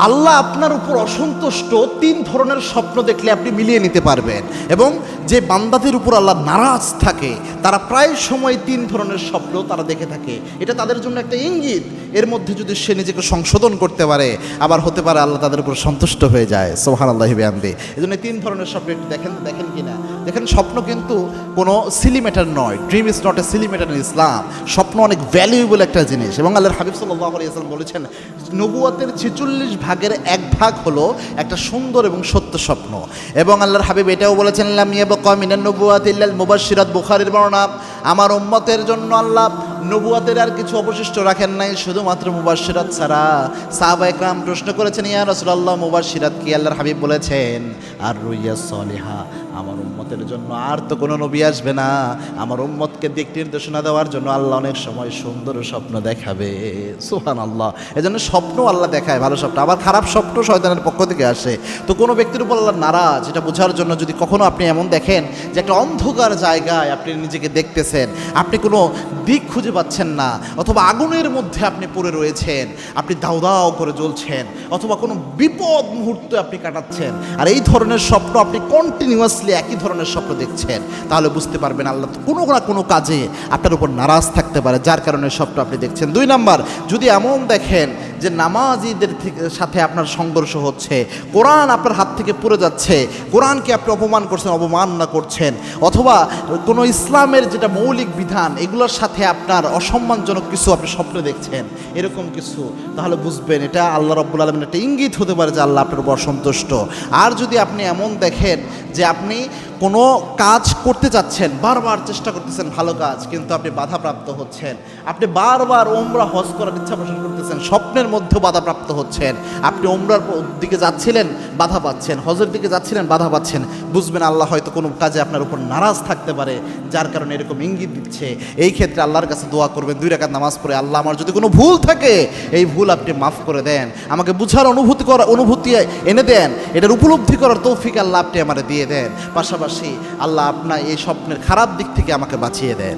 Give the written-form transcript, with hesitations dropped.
আল্লাহ আপনার উপর অসন্তুষ্ট তিন ধরনের স্বপ্ন দেখলে আপনি মিলিয়ে নিতে পারবেন। এবং যে বান্দাদের উপর আল্লাহ নারাজ থাকে তারা প্রায় সময় তিন ধরনের স্বপ্ন তারা দেখে থাকে। এটা তাদের জন্য একটা ইঙ্গিত। এর মধ্যে যদি সে নিজেকে সংশোধন করতে পারে, আবার হতে পারে আল্লাহ তাদের উপর সন্তুষ্ট হয়ে যায়। সুবহানাল্লাহি বিহামদিহি। এই জন্য তিন ধরনের স্বপ্ন একটু দেখেন কিনা। দেখেন, স্বপ্ন কিন্তু কোনো সিলি ম্যাটার নয়। Dream is not a silly matter in Islam. স্বপ্ন অনেক ভ্যালুয়েবল একটা জিনিস। এবং আল্লাহর হাবিব সাল্লাল্লাহু আলাইহি ওয়াসাল্লাম বলেছেন, নবুয়তের 46 ভাগের এক ভাগ হলো একটা সুন্দর এবং সত্য স্বপ্ন। এবং আল্লাহর হাবিব এটাও বলেছেন, লাম ইয়াবকা মিনান নবুওয়াতি ইল্লাল মুবাশশিরাত। বুখারীর বর্ণনা, আমার উম্মতের জন্য আল্লাহ নবুয়তের আর কিছু অবশিষ্ট রাখেন নাই, শুধুমাত্র মুবাশশিরাত ছাড়া। সাহাবায়ে কেরাম প্রশ্ন করেছেন, ইয়া রাসূলুল্লাহ, মুবাশশিরাত কি? আল্লাহর হাবিব বলেছেন, আর রুইয়া সলিহা। আমার উম্মতের জন্য আর তো কোনো নবী আসবে না। আমার উম্মতকে দিক নির্দেশনা দেওয়ার জন্য আল্লাহ অনেক সময় সুন্দর স্বপ্ন দেখাবে। সুবহানাল্লাহ। এজন্য স্বপ্ন আল্লাহ দেখায়, ভালো স্বপ্ন। আবার খারাপ স্বপ্ন শয়তানের পক্ষ থেকে আসে। তো কোনো ব্যক্তির উপর আল্লাহ নারাজ, এটা বোঝার জন্য যদি কখনো আপনি এমন দেখেন যে একটা অন্ধকার জায়গায় আপনি নিজেকে দেখতেছেন, আপনি কোনো দিক খুঁজে পাচ্ছেন না, অথবা আগুনের মধ্যে আপনি পড়ে রয়েছেন, আপনি দাউ দাউ করে জ্বলছেন, অথবা কোনো বিপদ মুহূর্তে আপনি কাটাচ্ছেন, আর এই ধরনের স্বপ্ন আপনি কন্টিনিউয়াসলি একই ধরনের স্বপ্ন দেখছেন, তাহলে বুঝতে পারবেন আল্লাহ কোনো না কোনো কাজে আপনার উপর নারাজ থাকতে পারে, যার কারণে স্বপ্ন আপনি দেখছেন। 2 নাম্বার, যদি এমন দেখেন যে নামাজিদের সাথে আপনার সংঘর্ষ হচ্ছে, কোরআন আপনার হাত থেকে পড়ে যাচ্ছে, কোরআনকে আপনি অপমান করছেন, অবমাননা করছেন, অথবা কোনো ইসলামের যেটা মৌলিক বিধান এগুলোর সাথে আপনার অসম্মানজনক কিছু আপনি স্বপ্নে দেখছেন, এরকম কিছু, তাহলে বুঝবেন এটা আল্লাহ রাব্বুল আলামিনের একটা ইঙ্গিত হতে পারে যে আল্লাহ আপনার উপর অসন্তুষ্ট। আর যদি আপনি এমন দেখেন যে আপনি কোনো কাজ করতে চাচ্ছেন, বারবার চেষ্টা করতেছেন ভালো কাজ, কিন্তু আপনি বাধাপ্রাপ্ত হচ্ছেন, আপনি বারবার ওমরা হজ করার ইচ্ছা পোষণ করতেছেন, স্বপ্নের মধ্যেও বাধাপ্রাপ্ত হচ্ছেন, আপনি ওমরার দিকে যাচ্ছিলেন বাধা পাচ্ছেন, হজের দিকে যাচ্ছিলেন বাধা পাচ্ছেন, বুঝবেন আল্লাহ হয়তো কোনো কাজে আপনার উপর নারাজ থাকতে পারে, যার কারণে এরকম ইঙ্গিত দিচ্ছে। এই ক্ষেত্রে আল্লাহর কাছে দোয়া করবেন 2 রাকাত নামাজ পড়ে, আল্লাহ আমার যদি কোনো ভুল থাকে এই ভুল আপনি মাফ করে দেন, আমাকে বুঝার অনুভূতি এনে দেন, এটার উপলব্ধি করার তৌফিক আল্লাহ আপনি আমারে দিয়ে দেন, পাশাপাশি আল্লাহ আপনার এই স্বপ্নের খারাপ দিক থেকে আমাকে বাঁচিয়ে দেন।